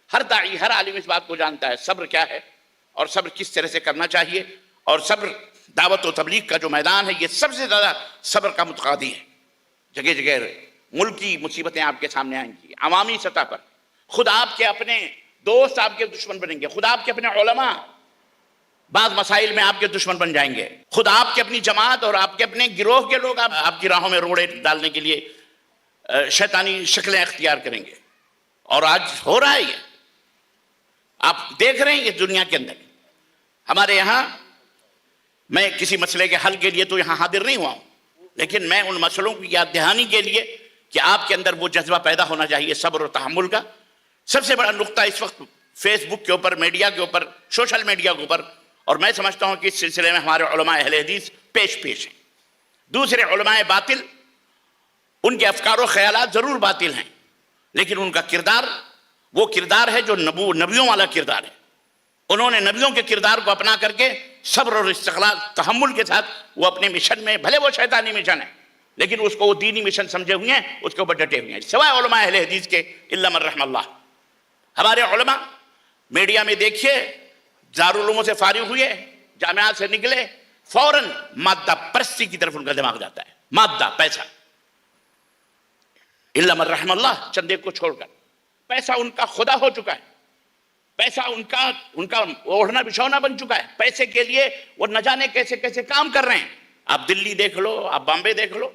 ہر داعی، ہر عالم اس بات کو جانتا ہے صبر کیا ہے اور صبر کس طرح سے کرنا چاہیے. اور صبر دعوت و تبلیغ کا جو میدان ہے یہ سب سے زیادہ صبر کا متقاضی ہے. جگہ جگہ ملکی مصیبتیں آپ کے سامنے آئیں گی، عوامی سطح پر خود آپ کے اپنے دوست آپ کے دشمن بنیں گے، خود آپ کے اپنے علماء بعض مسائل میں آپ کے دشمن بن جائیں گے، خود آپ کے اپنی جماعت اور آپ کے اپنے گروہ کے لوگ آپ کی راہوں میں روڑے ڈالنے کے لیے شیطانی شکلیں اختیار کریں گے. اور آج ہو رہا ہے یہ، آپ دیکھ رہے ہیں یہ دنیا کے اندر. ہمارے یہاں میں کسی مسئلے کے حل کے لیے تو یہاں حاضر نہیں ہوا ہوں، لیکن میں ان مسئلوں کی یاد دہانی کے لیے کہ آپ کے اندر وہ جذبہ پیدا ہونا چاہیے صبر و تحمل کا. سب سے بڑا نقطہ اس وقت فیس بک کے اوپر، میڈیا کے اوپر، سوشل میڈیا کے اوپر، اور میں سمجھتا ہوں کہ اس سلسلے میں ہمارے علماء اہل حدیث پیش ہیں. دوسرے علماء باطل، ان کے افکار و خیالات ضرور باطل ہیں، لیکن ان کا کردار وہ کردار ہے جو نبیوں والا کردار ہے. انہوں نے نبیوں کے کردار کو اپنا کر کے صبر اور استقلال تحمل کے ساتھ وہ اپنے مشن میں، بھلے وہ شیطانی مشن ہے لیکن اس کو وہ دینی مشن سمجھے ہوئے ہیں، اس کے اوپر ڈٹے ہوئے ہیں، سوائے علماء اہل حدیث کے الا من رحم اللہ. ہمارے علماء میڈیا میں دیکھیے، دارالعلوموں سے فارغ ہوئے، جامعات سے نکلے، فوراً مادہ پرستی کی طرف ان کا دماغ جاتا ہے، مادہ، پیسہ. الا من رحم اللہ، چندے کو چھوڑ کر پیسہ ان کا خدا ہو چکا ہے. پیسہ ان کا اوڑھنا بچھونا بن چکا ہے. پیسے کے لیے وہ نہ جانے کیسے کیسے کام کر رہے ہیں. آپ دلی دیکھ لو، آپ بامبے دیکھ لو.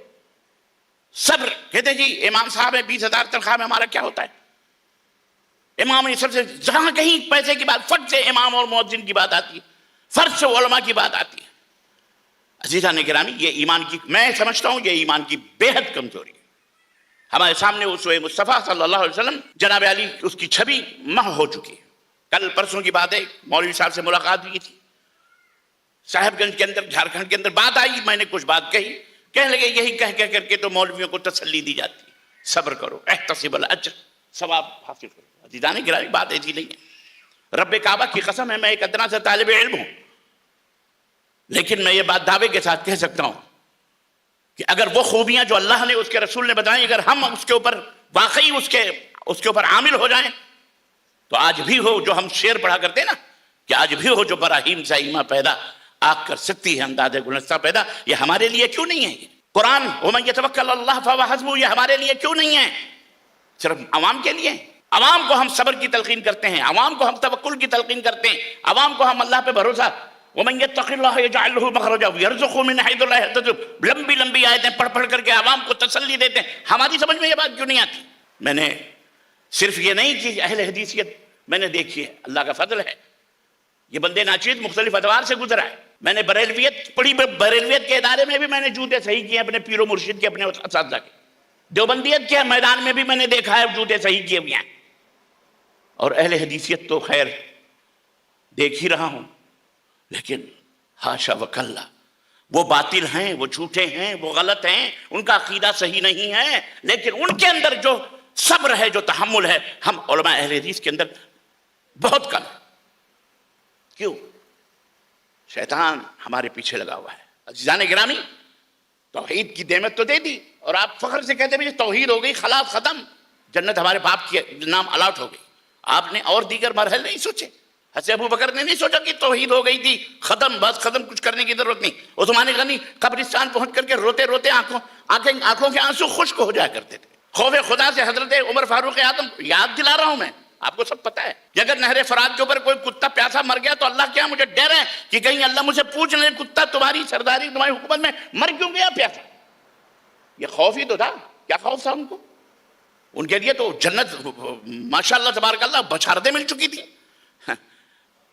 صبر کہتے جی امام صاحب ہے 20,000 تنخواہ میں ہمارا کیا ہوتا ہے. امام یہ سب سے جہاں کہیں پیسے کی بات، فرض سے امام اور مؤذن کی بات آتی ہے، فرض سے علماء کی بات آتی ہے. عزیزان گرامی، یہ ایمان کی، میں سمجھتا ہوں یہ ایمان کی بے حد کمزوری ہے. ہمارے سامنے اسوہ مصطفیٰ صلی اللہ علیہ وسلم جناب علی، اس کی چھبی محو ہو چکی ہے. کل پرسوں کی بات ہے، مولوی صاحب سے ملاقات ہوئی تھی صاحب گنج کے اندر، جھارکھنڈ کے اندر. بات آئی، میں نے کچھ بات کہی، کہنے لگے یہی کہہ کر کے تو مولویوں کو تسلی دی جاتی ہے، صبر کرو، احتسب الاجر، ثواب حاصل کرو. عزیزان گرامی، بات ایسی نہیں ہے. رب کعبہ کی قسم ہے، میں ایک ادنا سے طالب علم ہوں، لیکن میں یہ بات دعوے کے ساتھ کہہ سکتا ہوں کہ اگر وہ خوبیاں جو اللہ نے، اس کے رسول نے بتائیں، اگر ہم اس کے اوپر واقعی اس کے اوپر عامل ہو جائیں تو آج بھی ہو جو ہم شعر پڑھا کرتے ہیں نا، کہ آج بھی ہو جو براہیم سے ایمہ پیدا، آگ کر سکتی ہے انداز گلستہ پیدا. یہ ہمارے لیے کیوں نہیں ہے؟ قرآن وَمَن يَتَوَكَّلْ عَلَى اللَّهِ فَهُوَ حَسْبُهُ، یہ ہمارے لیے کیوں نہیں ہے؟ صرف عوام کے لیے. عوام کو ہم صبر کی تلقین کرتے ہیں، عوام کو ہم توکل کی تلقین کرتے ہیں، عوام کو ہم اللہ پہ بھروسہ. وَمَن يَتَّقِ اللَّهَ يَجْعَلْ لَهُ مَخْرَجًا وَيَرْزُقْهُ مِنْ حَيْثُ لَا يَحْتَسِبُ. لمبی لمبی آیتیں پڑھ کر کے عوام کو تسلی دیتے ہیں. ہماری سمجھ میں یہ بات کیوں نہیں آتی؟ میں نے صرف یہ نہیں کہ اہل حدیثیت میں نے دیکھی ہے، اللہ کا فضل ہے، یہ بندے ناچیز مختلف ادوار سے گزرا ہے. میں نے بریلویت پڑھی، بریلویت کے ادارے میں بھی میں نے جوتے صحیح کیے اپنے پیر و مرشد کے، اپنے اساتذہ کے. دیوبندیت کے میدان میں بھی میں نے دیکھا ہے جوتے صحیح کیے ہوئے ہیں. اور اہل حدیثیت تو خیر دیکھ ہی رہا ہوں، لیکن حاشا وکلا، وہ باطل ہیں، وہ جھوٹے ہیں، وہ غلط ہیں، ان کا عقیدہ صحیح نہیں ہے، لیکن ان کے اندر جو صبر ہے، جو تحمل ہے، ہم علماء اہل حدیث کے اندر بہت کم ہے. کیوں؟ شیطان ہمارے پیچھے لگا ہوا ہے. عزیزان گرامی، توحید کی نعمت تو دے دی، اور آپ فخر سے کہتے ہیں توحید ہو گئی، خلاص، ختم، جنت ہمارے باپ کے نام الاٹ ہو گئی. آپ نے اور دیگر مرحلے نہیں سوچے. حضرت ابو بکر نے نہیں سوچا کہ توحید ہو گئی تھی، ختم، بس ختم، کچھ کرنے کی ضرورت نہیں. عثمان غنی قبرستان پہنچ کر کے روتے روتے آنکھوں کے آنسو خشک ہو جایا کرتے تھے. خوف خدا سے حضرت عمر فاروق اعظم، یاد دلا رہا ہوں میں، آپ کو سب پتہ ہے کہ اگر نہر فرات کے اوپر کوئی کتا پیاسا مر گیا تو اللہ کیا، مجھے ڈر ہے کہ کہیں اللہ مجھ سے پوچھ لے، کتا تمہاری سرداری، تمہاری حکومت میں مر کیوں گیا پیاسا. یہ خوف ہی تو تھا. کیا خوف تھا ان کو؟ ان کے لیے تو جنت ماشاءاللہ تبارک اللہ بشارتیں مل چکی تھی.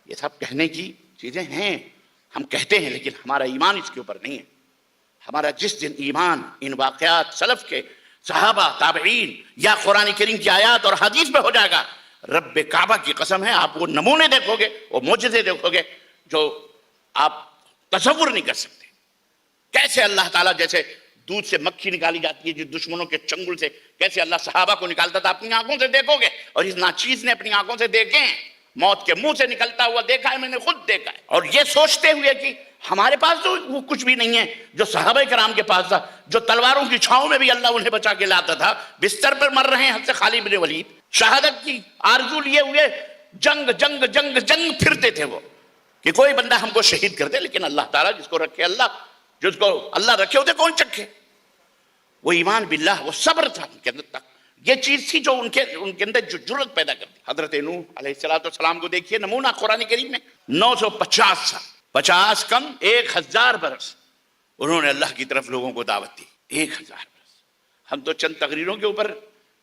یہ سب کہنے کی چیزیں ہیں، ہم کہتے ہیں، لیکن ہمارا ایمان اس کے اوپر نہیں ہے. ہمارا جس دن ایمان ان واقعات سلف کے، صحابہ، تابعین یا قرآن کریم کی آیات اور حدیث پہ ہو جائے گا، رب کعبہ کی قسم ہے، آپ وہ نمونے دیکھو گے، وہ معجزے دیکھو گے جو آپ تصور نہیں کر سکتے. کیسے اللہ تعالیٰ جیسے دودھ سے مکھی نکالی جاتی ہے جو دشمنوں کے چنگل سے، کیسے اللہ صحابہ کو نکالتا تھا، اپنی آنکھوں سے دیکھو گے. اور اس ناچیز نے اپنی آنکھوں سے دیکھے ہیں، موت کے منہ سے نکلتا ہوا دیکھا ہے، میں نے خود دیکھا ہے. اور یہ سوچتے ہوئے کہ ہمارے پاس تو وہ کچھ بھی نہیں ہے جو صحابہ کرام کے پاس تھا، جو تلواروں کی چھاؤں میں بھی اللہ انہیں بچا کے لاتا تھا. بستر پر مر رہے ہیں حضرت خالد بن ولید، شہادت کی آرزو لیے ہوئے جنگ جنگ جنگ جنگ پھرتے تھے وہ کہ کوئی بندہ ہم کو شہید کر دے، لیکن اللہ تعالیٰ جس کو رکھے اللہ، جس کو اللہ رکھے ہوتے کون چکھے؟ وہ ایمان باللہ، وہ صبر تھا ان کے اندر تک، یہ چیز تھی جو ان کے اندر جو جرت پیدا کرتی۔ حضرت نوح علیہ السلام کو دیکھیے نمونہ قرآن کریم میں، 950 سال، 50 کم 1000 برس انہوں نے اللہ کی طرف لوگوں کو دعوت دی، 1000 برس۔ ہم تو چند تقریروں کے اوپر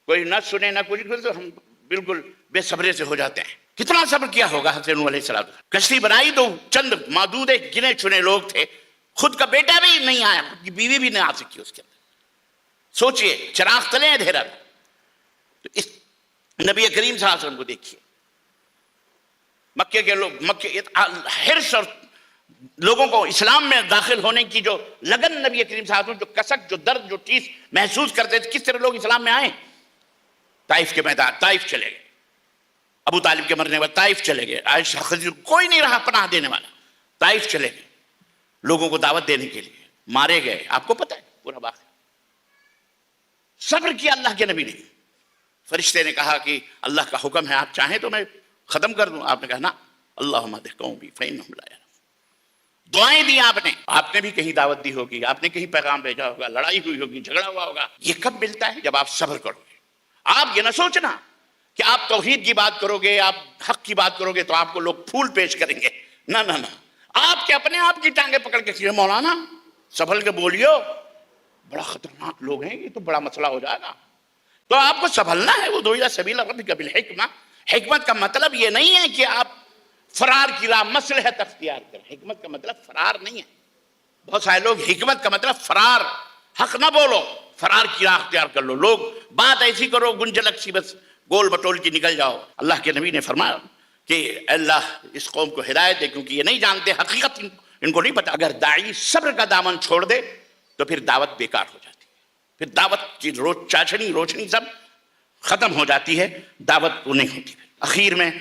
کوئی نہ سنے نہ کچھ کرے تو ہم بالکل بے صبرے سے ہو جاتے ہیں۔ کتنا صبر کیا ہوگا حضرت نوح علیہ السلام؟ کشتی بنائی تو چند معدود گنے چنے لوگ تھے، خود کا بیٹا بھی نہیں آیا، خود کی بیوی بھی نہیں آ سکی اس کے اندر۔ سوچئے چراغ تلے اندھیرا، تو اس نبی کریم صلی اللہ علیہ وسلم کو دیکھیے، مکے کے لوگ، مکے حرص اور لوگوں کو اسلام میں داخل ہونے کی جو لگن نبی کریم صلی اللہ علیہ وسلم، جو کسک، جو درد، جو ٹھیس محسوس کرتے تھے، کس طرح لوگ اسلام میں آئے؟ طائف کے میدان، طائف چلے گئے، ابو طالب کے مرنے بعد طائف چلے گئے، عائشہ خدیجہ کوئی نہیں رہا پناہ دینے والا، طائف چلے گئے لوگوں کو دعوت دینے کے لیے، مارے گئے، آپ کو پتہ ہے پورا واقعہ۔ صبر کیا اللہ کے نبی نے۔ فرشتے نے کہا کہ اللہ کا حکم ہے، آپ چاہیں تو میں ختم کر دوں، آپ نے کہا نا، اللہم اہدہ قومی فإنہم لا یعلمون۔ دعائیں دی آپ نے بھی کہیں دعوت دی ہوگی، آپ نے کہیں پیغام بھیجا ہوگا، لڑائی ہوئی ہوگی، جھگڑا ہوا ہوگا، یہ کب ملتا ہے؟ جب آپ صبر کرو گے۔ آپ یہ نہ سوچنا کہ آپ توحید کی بات کرو گے، آپ حق کی بات کرو گے تو آپ کو لوگ پھول پیش کریں گے، نہ نہ نہ، آپ کے اپنے آپ کی ٹانگیں پکڑ کے کہیے مولانا سنبھل کے بولیو، بڑا خطرناک لوگ ہیں، یہ تو بڑا مسئلہ ہو جائے گا، تو آپ کو سنبھلنا ہے۔ وہ اِلَىٰ سَبِيلِ رَبِّكَ بِالْحِکْمَةِ، حکمت کا مطلب یہ نہیں ہے کہ آپ فرار کی راہ مصلحت اختیار کریں، حکمت کا مطلب فرار نہیں ہے۔ بہت سارے لوگ حکمت کا مطلب فرار، حق نہ بولو، فرار کی راہ اختیار کر لو، لوگ بات ایسی کرو گنجلک سی، بس گول بٹول کی نکل جاؤ۔ اللہ کے نبی نے فرمایا کہ اللہ اس قوم کو ہدایت دے، کیونکہ یہ نہیں جانتے حقیقت، ان کو نہیں پتا۔ اگر داعی صبر کا دامن چھوڑ دے تو پھر دعوت بیکار ہو جاتی ہے، پھر دعوت کی چاشنی روشنی سب ختم ہو جاتی ہے، دعوت کو نہیں ہوتی۔ اخیر میں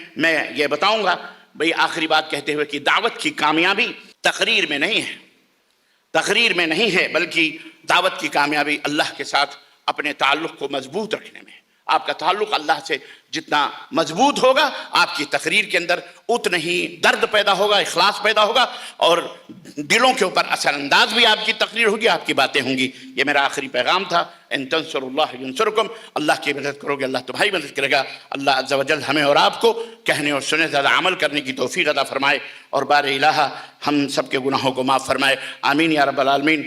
یہ بتاؤں گا بھئی، آخری بات کہتے ہوئے کہ دعوت کی کامیابی تقریر میں نہیں ہے، تقریر میں نہیں ہے، بلکہ دعوت کی کامیابی اللہ کے ساتھ اپنے تعلق کو مضبوط رکھنے میں ہے۔ آپ کا تعلق اللہ سے جتنا مضبوط ہوگا، آپ کی تقریر کے اندر اتنا ہی درد پیدا ہوگا، اخلاص پیدا ہوگا، اور دلوں کے اوپر اثر انداز بھی آپ کی تقریر ہوگی، آپ کی باتیں ہوں گی۔ یہ میرا آخری پیغام تھا۔ ان تنصروا اللہ ینصرکم، اللہ کی مدد کرو گے اللہ تمہاری مدد کرے گا۔ اللہ عز و جل ہمیں اور آپ کو کہنے اور سنے زیادہ عمل کرنے کی توفیق عطا فرمائے، اور بار الہ ہم سب کے گناہوں کو معاف فرمائے، آمین یا رب العالمین۔